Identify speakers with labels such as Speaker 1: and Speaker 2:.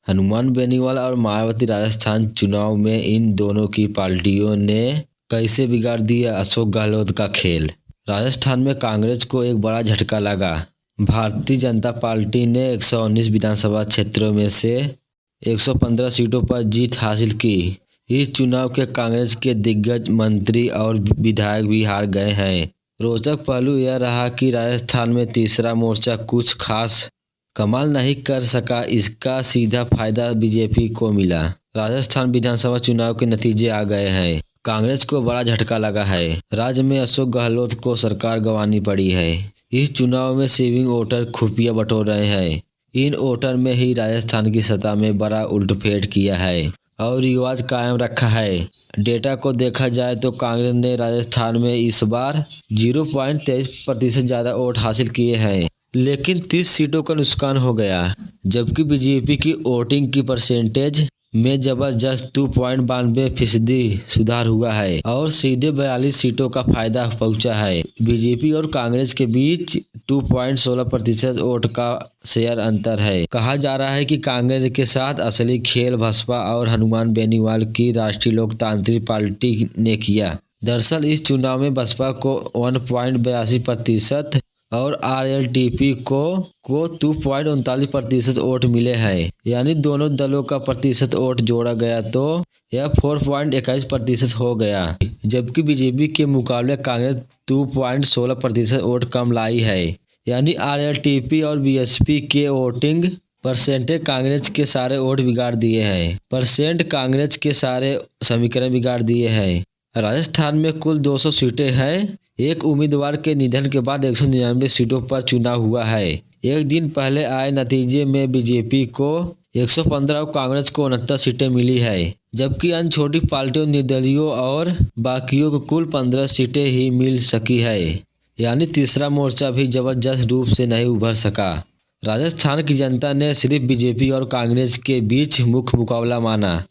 Speaker 1: हनुमान बेनीवाल और मायावती राजस्थान चुनाव में इन दोनों की पार्टियों ने कैसे बिगाड़ दिया अशोक गहलोत का खेल। राजस्थान में कांग्रेस को एक बड़ा झटका लगा। भारतीय जनता पार्टी ने 119 विधानसभा क्षेत्रों में से 115 सीटों पर जीत हासिल की। इस चुनाव के कांग्रेस के दिग्गज मंत्री और विधायक भी हार गए हैं। रोचक पहलू यह रहा कि राजस्थान में तीसरा मोर्चा कुछ खास कमाल नहीं कर सका। इसका सीधा फायदा बीजेपी को मिला। राजस्थान विधानसभा चुनाव के नतीजे आ गए हैं। कांग्रेस को बड़ा झटका लगा है। राज्य में अशोक गहलोत को सरकार गंवानी पड़ी है। इस चुनाव में स्विंग वोटर खुफिया बटोर रहे हैं। इन वोटर में ही राजस्थान की सत्ता में बड़ा उलटफेर किया है और रिवाज कायम रखा है। डेटा को देखा जाए तो कांग्रेस ने राजस्थान में इस बार 0.23% ज्यादा वोट हासिल किए हैं, लेकिन 30 सीटों का नुकसान हो गया। जबकि बीजेपी की वोटिंग की परसेंटेज में जबरदस्त 2.92% सुधार हुआ है और सीधे 42 सीटों का फायदा पहुंचा है। बीजेपी और कांग्रेस के बीच 2.16% वोट का शेयर अंतर है। कहा जा रहा है कि कांग्रेस के साथ असली खेल बसपा और हनुमान बेनीवाल की राष्ट्रीय लोकतांत्रिक पार्टी ने किया। दरअसल इस चुनाव में बसपा को 1.82% और आरएलडीपी को 2.39% वोट मिले हैं। यानी दोनों दलों का प्रतिशत वोट जोड़ा गया तो यह 4.21% हो गया। जबकि बीजेपी के मुकाबले कांग्रेस 2.16% वोट कम लाई है। यानी आरएलडीपी और बीएसपी के वोटिंग परसेंटेज कांग्रेस के सारे वोट बिगाड़ दिए हैं। कांग्रेस के सारे समीकरण बिगाड़ दिए हैं। राजस्थान में कुल 200 सीटें हैं। एक उम्मीदवार के निधन के बाद 199 सीटों पर चुनाव हुआ है। एक दिन पहले आए नतीजे में बीजेपी को 115 और कांग्रेस को 69 सीटें मिली है, जबकि अन्य छोटी पार्टियों, निर्दलीयों और बाकियों को कुल 15 सीटें ही मिल सकी है। यानी तीसरा मोर्चा भी जबरदस्त रूप से नहीं उभर सका। राजस्थान की जनता ने सिर्फ बीजेपी और कांग्रेस के बीच मुख्य मुकाबला माना।